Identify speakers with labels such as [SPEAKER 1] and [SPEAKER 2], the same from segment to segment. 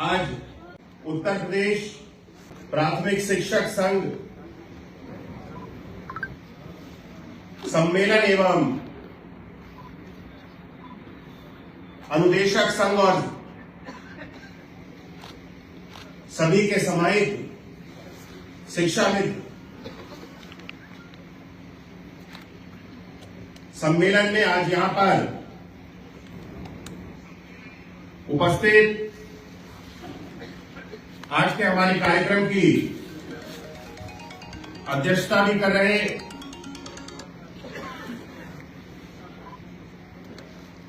[SPEAKER 1] आज उत्तर प्रदेश प्राथमिक शिक्षक संघ सम्मेलन एवं अनुदेशक संघ और सभी के समाहित शिक्षा मित्र सम्मेलन में आज यहां पर उपस्थित आज के हमारे कार्यक्रम की अध्यक्षता भी कर रहे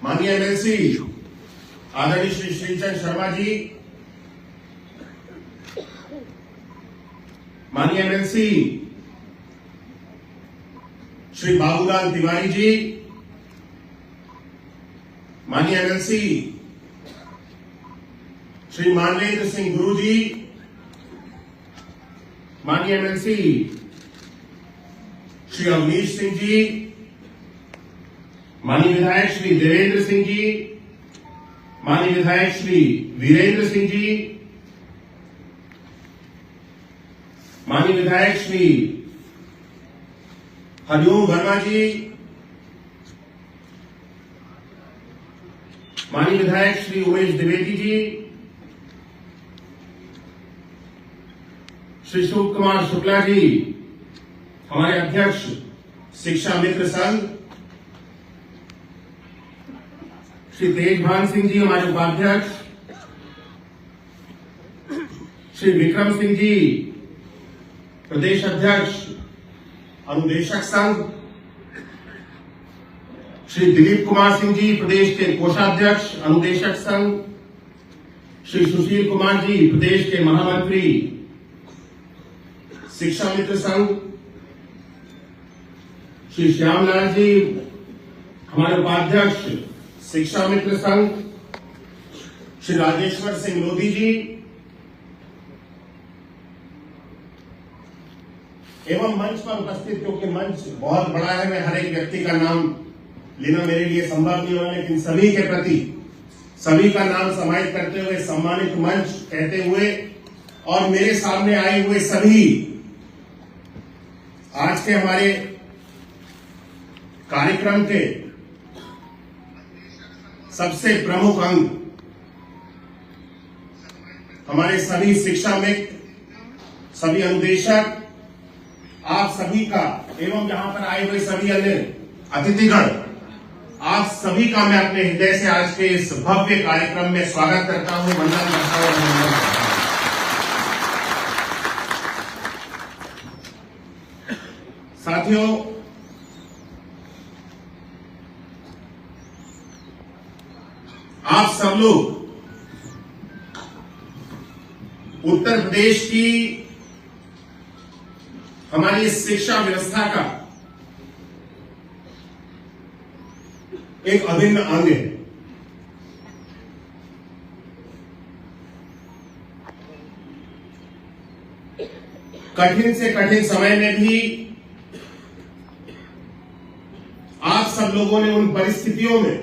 [SPEAKER 1] माननीय एमएलसी आदरणीय श्री श्रीचंद शर्मा जी, माननीय एमएलसी श्री बाबूलाल तिवारी जी, माननीय एमएलसी श्री मानवेंद्र सिंह गुरु जी, माननीय एमएलसी श्री अवनीश सिंह जी, माननीय विधायक श्री देवेंद्र सिंह जी, माननीय विधायक श्री वीरेंद्र सिंह जी, माननीय विधायक श्री हरिओम वर्मा जी, माननीय विधायक श्री उमेश द्विवेदी जी, श्री शिव कुमार शुक्ला जी, हमारे अध्यक्ष शिक्षा मित्र संघ, श्री तेजभान सिंह जी, हमारे उपाध्यक्ष, श्री विक्रम सिंह जी, प्रदेश अध्यक्ष अनुदेशक संघ, श्री दिलीप कुमार सिंह जी, प्रदेश के कोषाध्यक्ष अनुदेशक संघ, श्री सुशील कुमार जी, प्रदेश के महामंत्री शिक्षा मित्र संघ, श्री श्यामलाल जी, हमारे उपाध्यक्ष शिक्षा मित्र संघ, श्री राजेश्वर सिंह लोधी जी एवं मंच पर उपस्थित, क्योंकि मंच बहुत बड़ा है, मैं हर एक व्यक्ति का नाम लेना मेरे लिए संभव नहीं होगा, लेकिन सभी के प्रति सभी का नाम समाहित करते हुए सम्मानित मंच कहते हुए और मेरे सामने आए हुए सभी आज के हमारे कार्यक्रम के सबसे प्रमुख अंग हमारे सभी शिक्षा मित्र, सभी अनुदेशक, आप सभी का एवं यहां पर आए हुए सभी अन्य अतिथिगण, आप सभी का मैं अपने हृदय से आज के इस भव्य कार्यक्रम में स्वागत करता हूं, वंदन करता हूं, अभिनंदन करता हूं। साथियों, आप सब लोग उत्तर प्रदेश की हमारी शिक्षा व्यवस्था का एक अभिन्न अंग है। कठिन से कठिन समय में भी आप सब लोगों ने उन परिस्थितियों में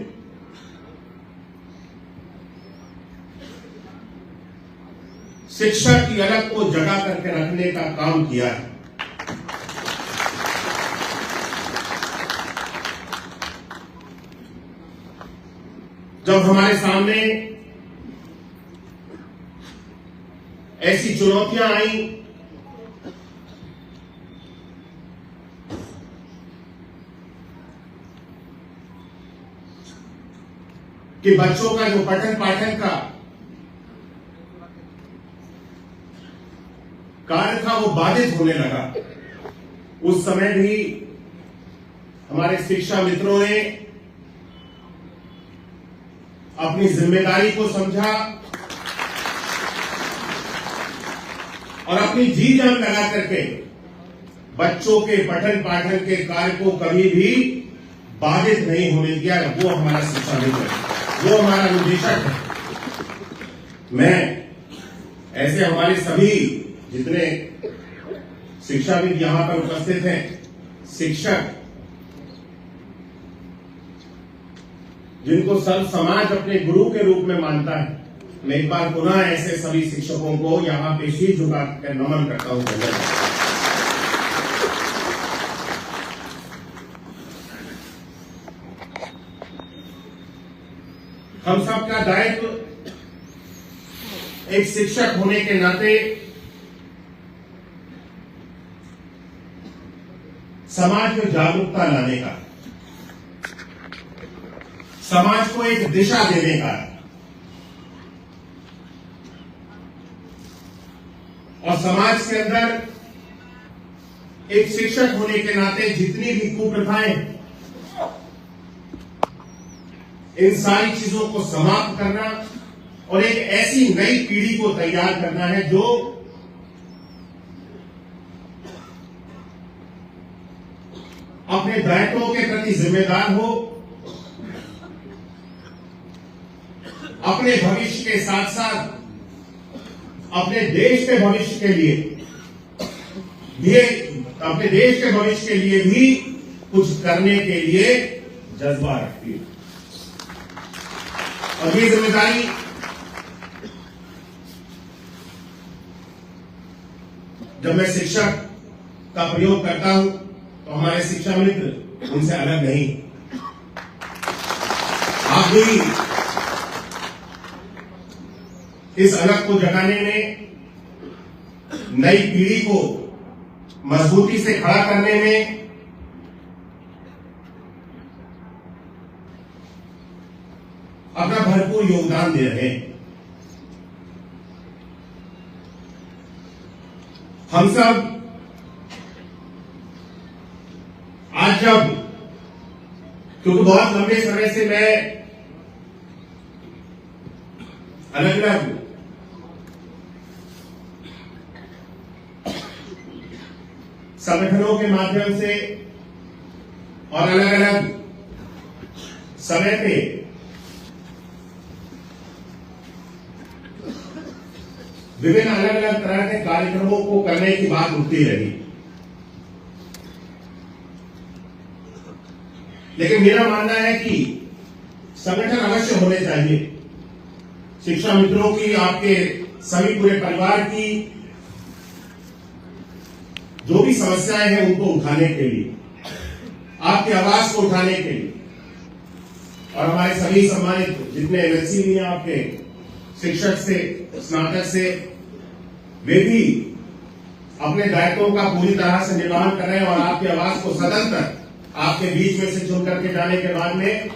[SPEAKER 1] शिक्षा की अलग को जगा करके रखने का काम किया है। जब हमारे सामने ऐसी चुनौतियां आई कि बच्चों का जो पठन पाठन का कार्य था वो बाधित होने लगा, उस समय भी हमारे शिक्षा मित्रों ने अपनी जिम्मेदारी को समझा और अपनी जी जान लगा करके बच्चों के पठन पाठन के कार्य को कभी भी बाधित नहीं होने दिया। वो हमारा शिक्षा मित्र है, वो हमारा अनुदेशक है। मैं ऐसे हमारे सभी जितने शिक्षाविद यहां पर उपस्थित हैं, शिक्षक जिनको सर्व समाज अपने गुरु के रूप में मानता है, मैं एक बार पुनः ऐसे सभी शिक्षकों को यहां पे शीश झुकाकर नमन करता हूं। धन्यवाद। हम सबका दायित्व एक शिक्षक होने के नाते समाज में जागरूकता लाने का, समाज को एक दिशा देने का और समाज के अंदर एक शिक्षक होने के नाते जितनी भी कुप्रथाएं, इन सारी चीजों को समाप्त करना और एक ऐसी नई पीढ़ी को तैयार करना है जो अपने दायित्वों के प्रति जिम्मेदार हो, अपने भविष्य के साथ साथ अपने देश के भविष्य के लिए भी, अपने देश के भविष्य के लिए भी कुछ करने के लिए जज्बा रखती है। और ये जिम्मेदारी जब मैं शिक्षक का प्रयोग करता हूं तो हमारे शिक्षा मित्र उनसे अलग नहीं। आप भी इस अलग को जगाने में, नई पीढ़ी को मजबूती से खड़ा करने में अपना भरपूर योगदान दे रहे हैं। हम सब आज जब, क्योंकि बहुत लंबे समय से मैं अलग अलग संगठनों के माध्यम से और अलग अलग समय पे विभिन्न अलग अलग तरह के कार्यक्रमों को करने की बात उठती रही, लेकिन मेरा मानना है कि संगठन अवश्य होने चाहिए। शिक्षा मित्रों की, आपके सभी पूरे परिवार की जो भी समस्याएं हैं उनको उठाने के लिए, आपकी आवाज को उठाने के लिए, और हमारे सभी सम्मानित जितने एमएलसी भी हैं आपके, शिक्षक से स्नातक से, वे भी अपने दायित्वों का पूरी तरह से निर्वहन कर रहे हैं और आपकी आवाज को सदन तक आपके बीच में से चुन करके जाने के बाद में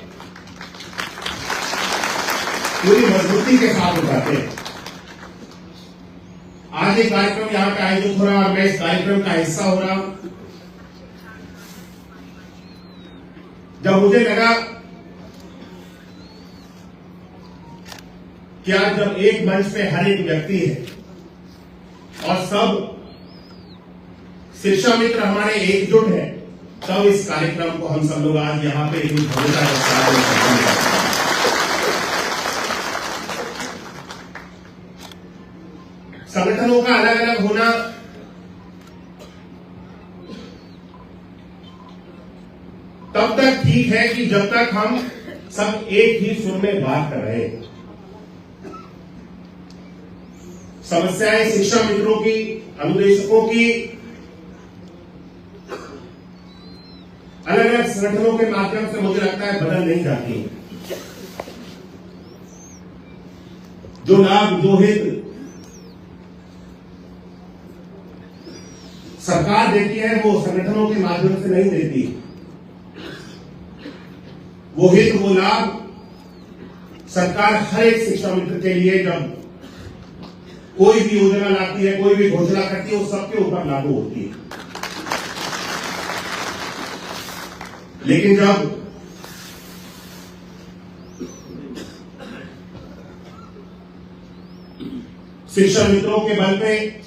[SPEAKER 1] पूरी मजबूती के साथ उठाते हैं। आज एक कार्यक्रम यहां पे आयोजित हो रहा है और मैं इस कार्यक्रम का हिस्सा हो रहा हूं। जब मुझे लगा कि आज जब एक मंच पे हर एक व्यक्ति है और सब शिक्षा मित्र हमारे एकजुट हैं, तब इस कार्यक्रम को हम सब लोग आज यहां पे एक भव्यता के साथ संगठनों का अलग अलग होना तब तक ठीक है कि जब तक हम सब एक ही सुर में बात कर रहे हैं। समस्याएं शिक्षा मित्रों की, अनुदेशकों की अलग अलग संगठनों के माध्यम से मुझे लगता है बदल नहीं जाती। जो लाभ, जो हित सरकार देती है वो संगठनों के माध्यम से नहीं देती। वो हित, वो लाभ सरकार हर एक शिक्षा मित्र के लिए जब कोई भी योजना लाती है, कोई भी घोषणा करती है, वो सबके ऊपर लागू होती है। लेकिन जब शिक्षा मित्रों के बल पे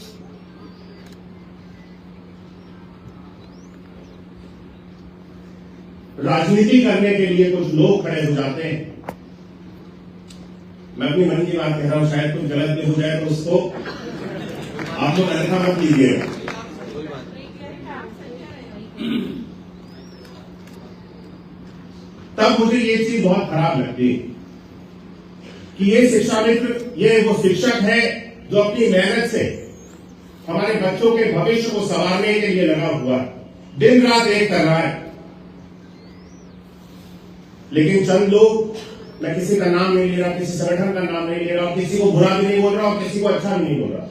[SPEAKER 1] राजनीति करने के लिए कुछ लोग खड़े हो जाते हैं, मैं अपनी मन की बात कह रहा हूं, शायद कुछ गलत भी हो जाए तो उसको आप लोग अन्यथा मत लीजिएगा। तब मुझे ये चीज बहुत खराब लगती है कि ये शिक्षा मित्र ये वो शिक्षक है जो अपनी मेहनत से हमारे बच्चों के भविष्य को संवारने के लिए लगा हुआ है, दिन रात एक कर रहा है। लेकिन चंद लोग, मैं किसी का नाम नहीं ले रहा, किसी संगठन का नाम नहीं ले रहा, किसी को बुरा भी नहीं बोल रहा और किसी को अच्छा भी नहीं बोल रहा,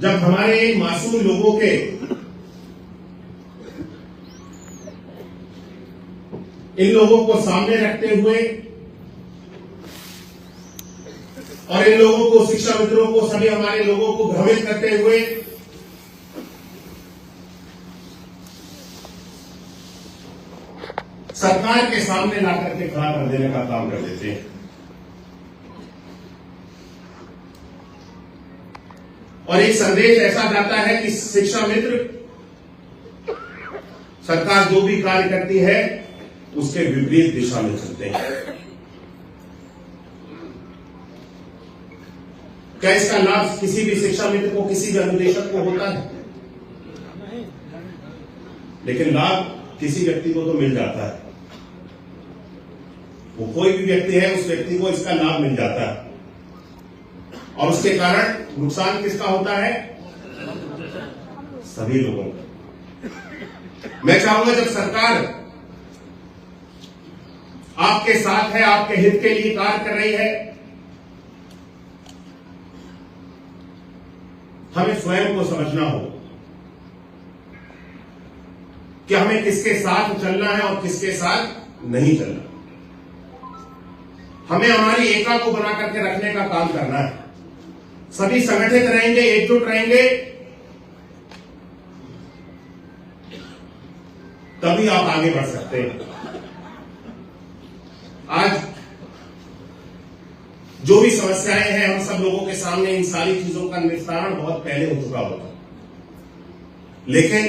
[SPEAKER 1] जब हमारे मासूम लोगों के इन लोगों को सामने रखते हुए और इन लोगों को, शिक्षा मित्रों को, सभी हमारे लोगों को भ्रमित करते हुए सरकार के सामने लाकर के खड़ा कर देने का काम कर देते हैं। और एक संदेश ऐसा जाता है कि शिक्षा मित्र, सरकार जो भी कार्य करती है उसके विपरीत दिशा में चलते हैं। क्या इसका लाभ किसी भी शिक्षा मित्र को, किसी भी अनुदेशक को होता है? लेकिन लाभ किसी व्यक्ति को तो मिल जाता है। वो कोई भी व्यक्ति है, उस व्यक्ति को इसका लाभ मिल जाता है और उसके कारण नुकसान किसका होता है? सभी लोगों का। मैं चाहूंगा जब सरकार आपके साथ है, आपके हित के लिए कार्य कर रही है, हमें स्वयं को समझना हो कि हमें किसके साथ चलना है और किसके साथ नहीं चलना। हमें हमारी एकता को बना करके रखने का काम करना है। सभी संगठित रहेंगे, एकजुट रहेंगे, तभी आप आगे बढ़ सकते हैं। आज जो भी समस्याएं हैं हम सब लोगों के सामने, इन सारी चीजों का निस्तारण बहुत पहले हो चुका होता, लेकिन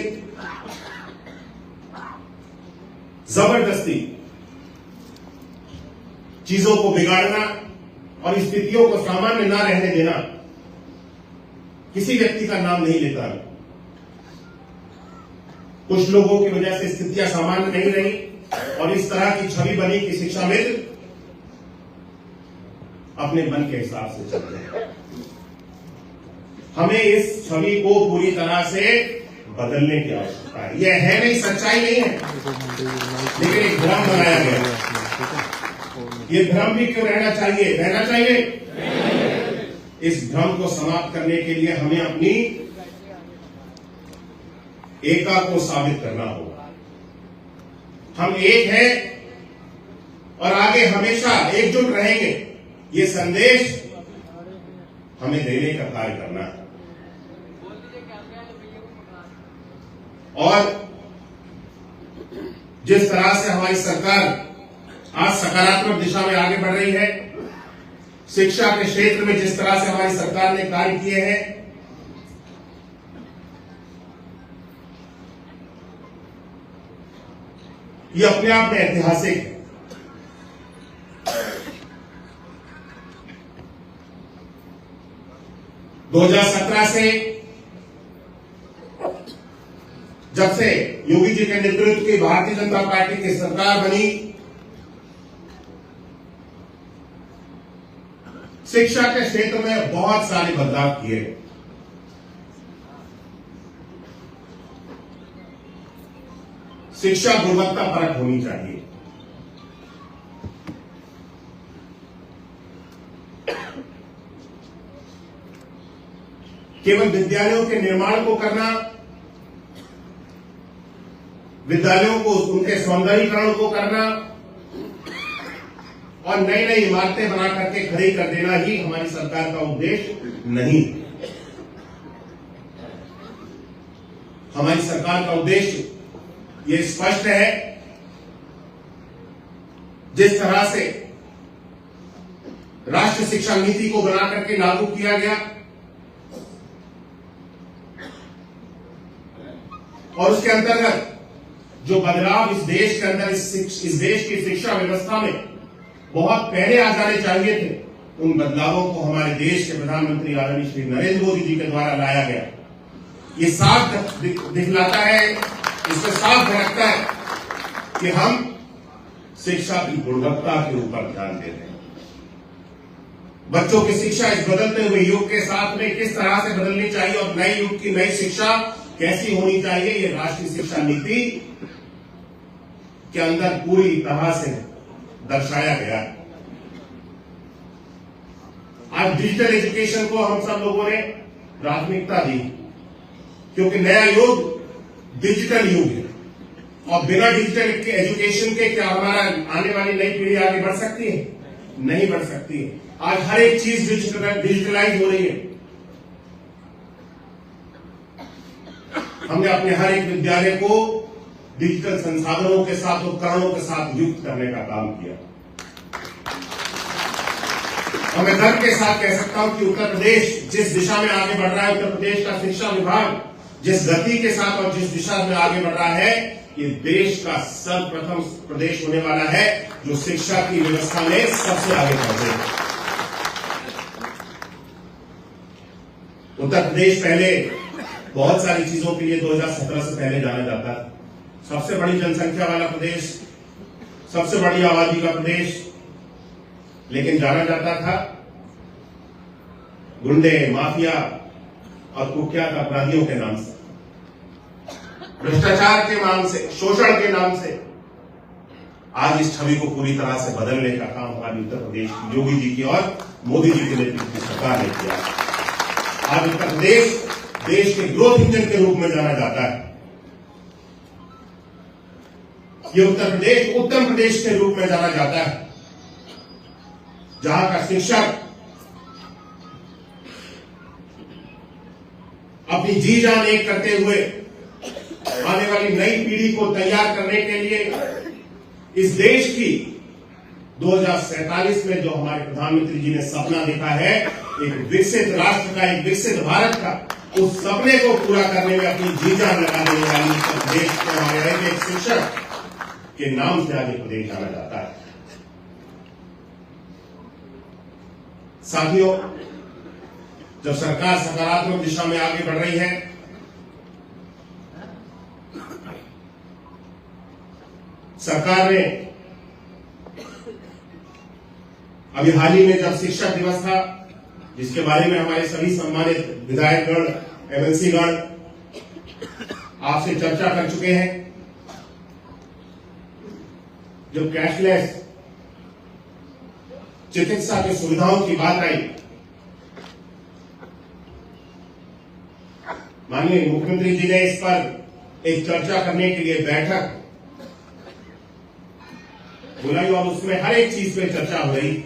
[SPEAKER 1] जबरदस्ती चीजों को बिगाड़ना और स्थितियों को सामान्य ना रहने देना किसी व्यक्ति का नाम नहीं लेता। कुछ लोगों की वजह से स्थितियां सामान्य नहीं रही और इस तरह की छवि बनी कि शिक्षा मित्र अपने मन के हिसाब से चलते हैं। हमें इस छवि को पूरी तरह से बदलने की आवश्यकता है। यह है नहीं, सच्चाई नहीं है, लेकिन एक भ्रम बनाया गया। ये भ्रम भी क्यों रहना चाहिए? इस भ्रम को समाप्त करने के लिए हमें अपनी एकता को साबित करना होगा। हम एक हैं और आगे हमेशा एकजुट रहेंगे, ये संदेश हमें देने का कार्य करना है। और जिस तरह से हमारी सरकार आज सकारात्मक दिशा में आगे बढ़ रही है, शिक्षा के क्षेत्र में जिस तरह से हमारी सरकार ने कार्य किए हैं, ये अपने आप में ऐतिहासिक है। दो 2017 से जब से योगी जी के नेतृत्व की भारतीय जनता पार्टी की सरकार बनी, शिक्षा के क्षेत्र में बहुत सारे बदलाव किए। शिक्षा गुणवत्ता परक होनी चाहिए। केवल विद्यालयों के निर्माण को करना, विद्यालयों को उनके सौंदर्यीकरण को करना और नई नई इमारतें बना करके खड़ी कर देना ही हमारी सरकार का उद्देश्य नहीं। हमारी सरकार का उद्देश्य ये स्पष्ट है। जिस तरह से राष्ट्रीय शिक्षा नीति को बना करके लागू किया गया और उसके अंतर्गत जो बदलाव इस देश के अंदर, इस देश की शिक्षा व्यवस्था में बहुत पहले आ जाने चाहिए थे, उन बदलावों को हमारे देश के प्रधानमंत्री आदरणीय श्री नरेंद्र मोदी जी के द्वारा लाया गया। ये साफ दिखलाता है, इससे साफ झलकता है कि हम शिक्षा की गुणवत्ता के ऊपर ध्यान दे रहे हैं। बच्चों की शिक्षा इस बदलते हुए युग के साथ में किस तरह से बदलनी चाहिए और नए युग की नई शिक्षा कैसी होनी चाहिए, ये राष्ट्रीय शिक्षा नीति के अंदर पूरी तरह से दर्शाया गया है। आज डिजिटल एजुकेशन को हम सब लोगों ने प्राथमिकता दी, क्योंकि नया युग डिजिटल युग है और बिना डिजिटल एजुकेशन के क्या हमारा आने वाली नई पीढ़ी आगे बढ़ सकती है? नहीं बढ़ सकती है। आज हर एक चीज डिजिटलाइज हो रही है। हमने अपने हर एक विद्यालय को डिजिटल संसाधनों के साथ, उपकरणों के साथ युक्त करने का काम किया और मैं गर्व के साथ कह सकता हूं कि उत्तर प्रदेश जिस दिशा में आगे बढ़ रहा है, उत्तर प्रदेश का शिक्षा विभाग जिस गति के साथ और जिस दिशा में आगे बढ़ रहा है, ये देश का सर्वप्रथम प्रदेश होने वाला है जो शिक्षा की व्यवस्था में सबसे आगे बढ़े। उत्तर प्रदेश पहले बहुत सारी चीजों के लिए 2017 से पहले जाना जाता है। सबसे बड़ी जनसंख्या वाला प्रदेश, सबसे बड़ी आबादी का प्रदेश, लेकिन जाना जाता था गुंडे, माफिया और कुख्यात अपराधियों के नाम से, भ्रष्टाचार के नाम से, शोषण के नाम से। आज इस छवि को पूरी तरह से बदलने का काम हमारी उत्तर प्रदेश की योगी जी की और मोदी जी के नेतृत्व की सरकार ने किया। आज उत्तर प्रदेश देश के ग्रोथ इंजन के रूप में जाना जाता है। ये उत्तर प्रदेश उत्तम प्रदेश के रूप में जाना जाता है, जहां का शिक्षक अपनी जी जान एक करते हुए आने वाली नई पीढ़ी को तैयार करने के लिए इस देश की 2047 में जो हमारे प्रधानमंत्री जी ने सपना देखा है, एक विकसित राष्ट्र का, एक विकसित भारत का, उस सपने को पूरा करने में अपनी जी जान लगा देने वाली उत्तर प्रदेश के हमारे एक शिक्षक के नाम से आगे प्रदेश जाना जाता है। साथियों, जब सरकार सकारात्मक दिशा में आगे बढ़ रही है, सरकार ने अभी हाल ही में जब शिक्षक दिवस था, जिसके बारे में हमारे सभी सम्मानित विधायकगण, एमएलसी गण आपसे चर्चा कर चुके हैं, जब कैशलेस चिकित्सा की सुविधाओं की बात आई, माननीय मुख्यमंत्री जी ने इस पर एक चर्चा करने के लिए बैठक बुलाई और उसमें हर एक चीज पे चर्चा हो रही।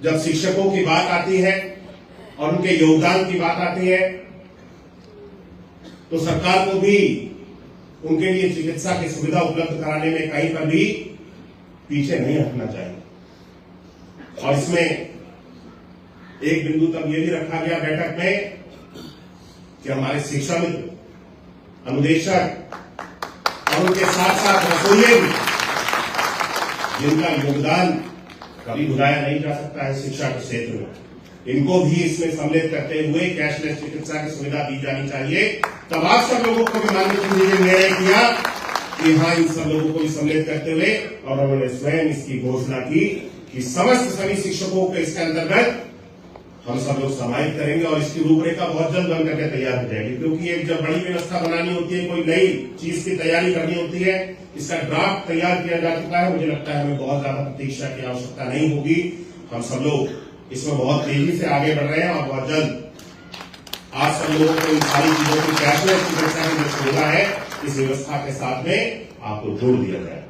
[SPEAKER 1] जब शिक्षकों की बात आती है और उनके योगदान की बात आती है, तो सरकार को भी उनके लिए चिकित्सा की सुविधा उपलब्ध कराने में कहीं पर भी पीछे नहीं हटना चाहिए। और इसमें एक बिंदु तब यह भी रखा गया बैठक में कि हमारे शिक्षा मित्र, अनुदेशक और उनके साथ साथ रसोइये भी, जिनका योगदान कभी भुलाया नहीं जा सकता है शिक्षा के क्षेत्र में, इनको भी इसमें सम्मिलित करते हुए कैशलेस चिकित्सा की सुविधा दी जानी चाहिए। तब आप सब लोगों को भी माननीय जी ने निर्णय किया कि हाँ, इन सब लोगों को भी सम्मिलित करते हुए, और उन्होंने स्वयं इसकी घोषणा की कि समस्त सभी शिक्षकों को इसके अंतर्गत हम सब लोग समाहित करेंगे और इसकी रूपरेखा बहुत जल्द बन करके तैयार हो जाएगी। क्योंकि एक जब बड़ी व्यवस्था बनानी होती है, कोई नई चीज की तैयारी करनी होती है, इसका ड्राफ्ट तैयार किया जा चुका है। मुझे लगता है हमें बहुत ज्यादा प्रतीक्षा की आवश्यकता नहीं होगी। हम सब लोग इसमें बहुत तेजी से आगे बढ़ रहे हैं और बहुत जल्द आज सब लोगों को इन सारी चीजों की कैशलेस चिकित्सा की जो सुविधा है, इस व्यवस्था के साथ में आपको जोड़ दिया जाए।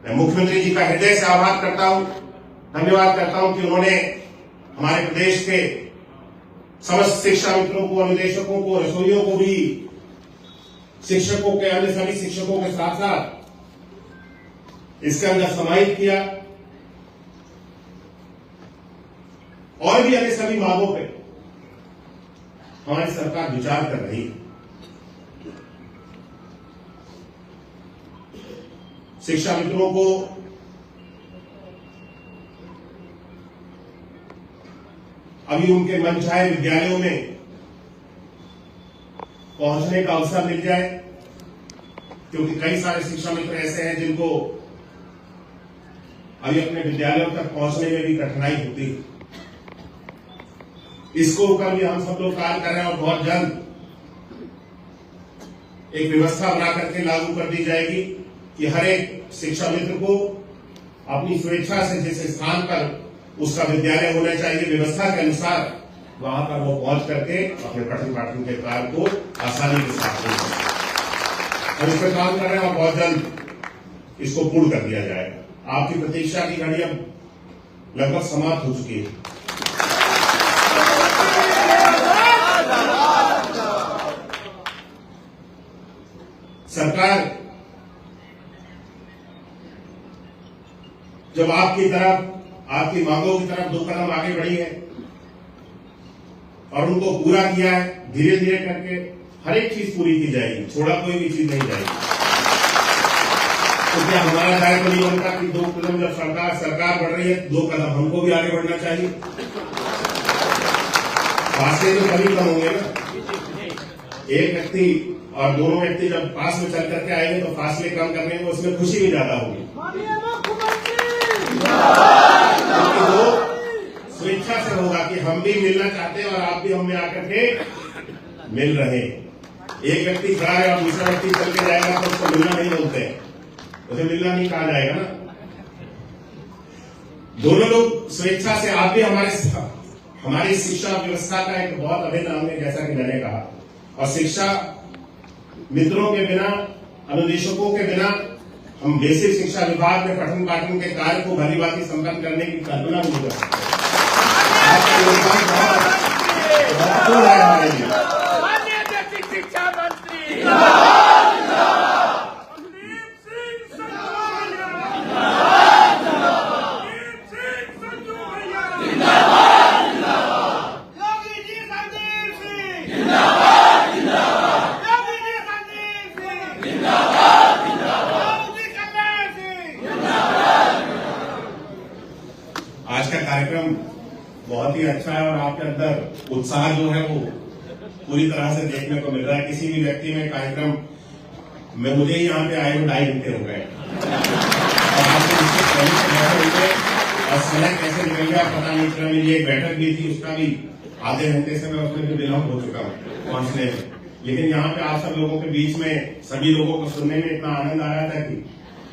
[SPEAKER 1] मैं मुख्यमंत्री जी का हृदय से आभार करता हूं, धन्यवाद करता हूं कि उन्होंने हमारे प्रदेश के समस्त शिक्षा मित्रों को, अनुदेशकों को, रसोइयों को भी शिक्षकों के, अन्य सभी शिक्षकों के साथ साथ इसके अंदर समाहित किया और भी अन्य सभी मांगों पे हमारी सरकार विचार कर रही है। शिक्षा मित्रों को अभी उनके मनचाहे विद्यालयों में पहुंचने का अवसर मिल जाए, क्योंकि कई सारे शिक्षा मित्र ऐसे हैं जिनको अभी अपने विद्यालयों तक पहुंचने में भी कठिनाई होती है। इसको ऊपर भी हम सब लोग कार्य कर रहे हैं और बहुत जल्द एक व्यवस्था बना करके लागू कर दी जाएगी कि हर एक शिक्षा मित्र को अपनी स्वेच्छा से जिस स्थान पर उसका विद्यालय होना चाहिए व्यवस्था के अनुसार वहां पर वो पहुंच करके अपने पठन पाठन के कार्य को आसानी के साथ कर सकते। हम इस पर काम कर रहे हैं और बहुत जल्द इसको पूर्ण कर दिया जाएगा। आपकी प्रतीक्षा की घड़ी अब लगभग समाप्त हो चुकी है। सरकार जब आपकी तरफ आपकी मांगों की तरफ 2 कदम आगे बढ़ी है और उनको पूरा किया है, धीरे धीरे करके हर एक चीज पूरी की जाएगी, छोड़ा कोई भी चीज नहीं जाएगी। तो क्या हमारा दायित्व नहीं बनता कि 2 कदम जब सरकार बढ़ रही है 2 कदम हमको भी आगे बढ़ना चाहिए? फासले तो कभी कम होंगे ना। एक व्यक्ति और दोनों व्यक्ति जब पास में चल करके आएंगे तो फासले कम करने में उसमें खुशी भी ज्यादा होगी, क्योंकि वो स्वेच्छा से होगा कि हम भी मिलना चाहते हैं और आप भी हमें आकर के मिल रहे हैं। एक व्यक्ति खड़ा है और दूसरा व्यक्ति चल के जाएगा तो उसको मिलना नहीं बोलते हैं, उसे मिलना नहीं कहा जाएगा ना। दोनों लोग स्वेच्छा से, आप भी हमारी शिक्षा व्यवस्था का एक बहुत अभिन्न अंग है, जैसा कि मैंने कहा। और शिक्षा मित्रों के बिना, अनुदेशकों के बिना हम बेसिक शिक्षा विभाग में पठन पाठन के कार्य को भली भांति संपन्न करने की कल्पना नहीं कर सकते। आपका योगदान बहुत महत्वपूर्ण है हमारे लिए।
[SPEAKER 2] शिक्षा मंत्री
[SPEAKER 1] आज का कार्यक्रम बहुत ही अच्छा है और आपके अंदर उत्साह जो है वो पूरी तरह से देखने को मिल रहा है। किसी भी व्यक्ति में कार्यक्रम में, मुझे ही यहाँ पे आए हुए 2.5 घंटे हो गए और आपके इससे पहले से बैठे हुए और समय कैसे निकल गया पता नहीं चला। मेरी एक बैठक भी थी, उसका भी आधे घंटे से मैं उसमें भी विलम्ब हो चुका हूँ पहुंचने में। लेकिन यहाँ पे आप सब लोगों के बीच में सभी लोगों को सुनने में इतना आनंद आ रहा था कि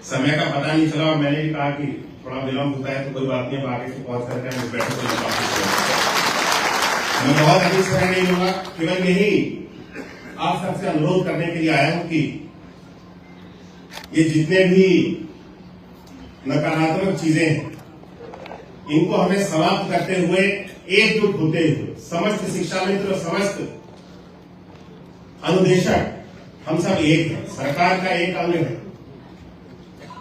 [SPEAKER 1] समय का पता नहीं चला। और मैंने भी कहा कि थोड़ा विलम्ब होता है तो कोई बात नहीं, आगे से पहुंच करके हम बैठक को मैं बहुत अधिक समय नहीं लूंगा। केवल यही आप सबसे अनुरोध करने के लिए आया हूं कि ये जितने भी नकारात्मक चीजें हैं इनको हमें समाप्त करते हुए, एकजुट होते हुए समस्त शिक्षा मित्र, समस्त अनुदेशक, हम सब एक हैं, सरकार का एक अंग है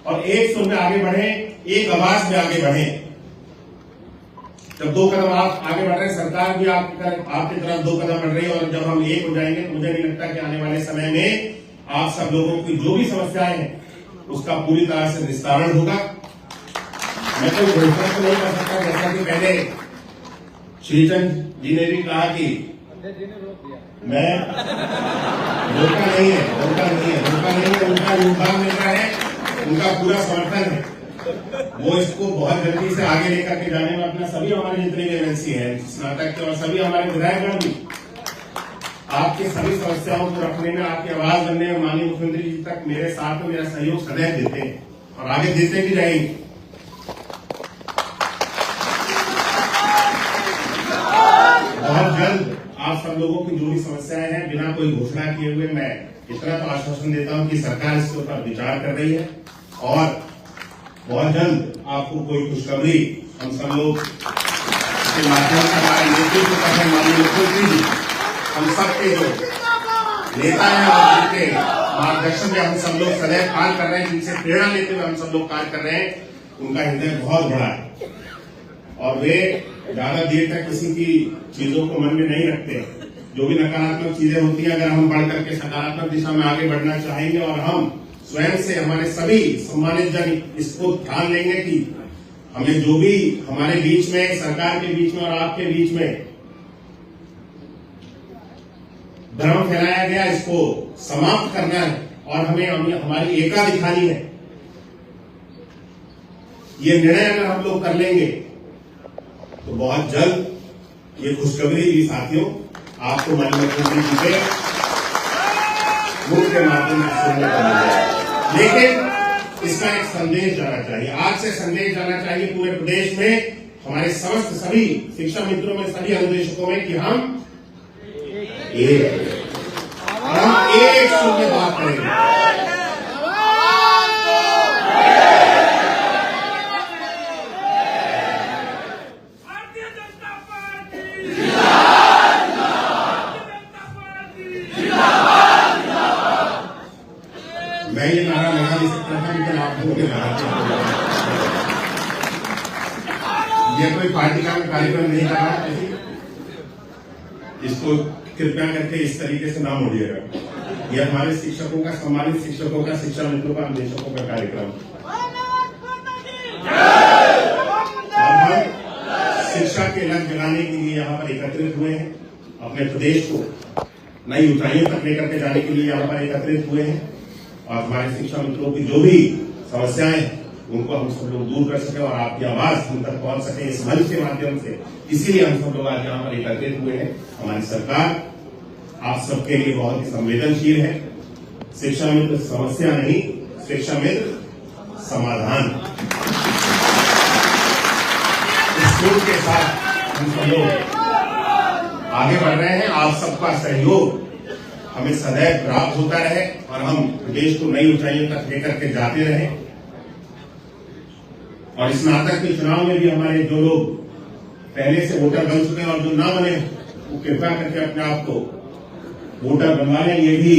[SPEAKER 1] और एक सुर में आगे बढ़े, एक आवाज में आगे बढ़े। जब 2 कदम आप आगे बढ़ रहे हैं, सरकार भी आपकी तरफ 2 कदम बढ़ रही है और जब हम एक हो जाएंगे तो मुझे नहीं लगता कि आने वाले समय में आप सब लोगों की जो भी समस्याएं हैं उसका पूरी तरह से निस्तारण होगा। मैं कोई घोषणा तो नहीं कर सकता, जैसा कि पहले श्रीचंद जी ने भी कहा कि मैं रोका नहीं है, उनका योगदान मिल रहा है, उनका पूरा समर्थन है। वो इसको बहुत जल्दी से आगे लेकर के जाने में अपना सभी हमारे जितने भी एमएलसी है, स्नातक के और सभी हमारे विधायकगण भी आपके सभी समस्याओं को रखने में, आपकी आवाज बनने में माननीय मुख्यमंत्री जी तक मेरे साथ में मेरा सहयोग सदैव देते हैं और आगे देते भी रहेंगे। बहुत जल्द आप सब लोगों की जो भी समस्याएं हैं, बिना कोई घोषणा किए हुए मैं इतना तो आश्वासन देता हूं कि सरकार इसके ऊपर विचार कर रही है और बहुत जल्द आपको कोई खुशखबरी हम सब लोग के माध्यम से हमारे नेतृत्व कर रहे माननीय मुख्यमंत्री जी, हम सबके जो नेता हैं और जिनके मार्गदर्शन में हम सब लोग सदैव कार्य कर रहे हैं, जिनसे प्रेरणा लेते हुए हम सब लोग कार्य कर रहे हैं, उनका हृदय बहुत बड़ा है और वे ज्यादा देर तक किसी की चीजों को मन में नहीं रखते। जो भी नकारात्मक चीजें होती हैं, अगर हम बढ़ करके सकारात्मक दिशा में आगे बढ़ना चाहेंगे और हम स्वयं से, हमारे सभी सम्मानित जन इसको ध्यान लेंगे कि हमें जो भी हमारे बीच में, सरकार के बीच में और आपके बीच में भ्रम फैलाया गया, इसको समाप्त करना है और हमें हमारी एकता दिखानी है। ये निर्णय अगर हम लोग कर लेंगे तो बहुत जल्द ये खुशखबरी भी साथियों आपको मनमोहन जी के मुख के माध्यम से सुनने को मिलेगा। लेकिन इसका एक संदेश जाना चाहिए, आज से संदेश जाना चाहिए पूरे प्रदेश में, हमारे समस्त सभी शिक्षा मित्रों में, सभी अनुदेशकों में कि हम एक सुन के बात करेंगे।
[SPEAKER 2] भारतीय जनता पार्टी
[SPEAKER 1] मैं ये नारा लगा नहीं सकता था, लेकिन आप लोगों के ये कोई पार्टी का कार्यक्रम नहीं कर रहा है, इसको कृपया करके इस तरीके से ना मोड़िएगा। ये हमारे शिक्षकों का, सम्मानित शिक्षकों का, शिक्षा मित्रों का, निदेशकों का कार्यक्रम। अब हम शिक्षा के लक्ष्य जगाने के लिए यहाँ पर एकत्रित हुए हैं, अपने प्रदेश को नई ऊंचाइयों तक लेकर के जाने के लिए यहाँ पर एकत्रित हुए हैं, और हमारे शिक्षा मित्रों की जो भी समस्याएं हैं उनको हम सब लोग दूर कर सके और आपकी आवाज उन तक पहुंच सके इस मंच के माध्यम से। इसीलिए हम सब लोग आज यहाँ पर एकत्रित हुए हैं। हमारी सरकार आप सबके लिए बहुत ही संवेदनशील है। शिक्षा मित्र समस्या नहीं, शिक्षा मित्र समाधान। इस सोच के साथ हम सब लोग आगे बढ़ रहे हैं। आप सबका सहयोग हमें सदैव प्राप्त होता रहे और हम देश को नई ऊंचाइयों तक लेकर के जाते रहे। और इस स्नातक के चुनाव में भी हमारे जो लोग पहले से वोटर बन चुके हैं और जो ना बने वो कृपया करके अपने आप को वोटर बनवा लें। ये भी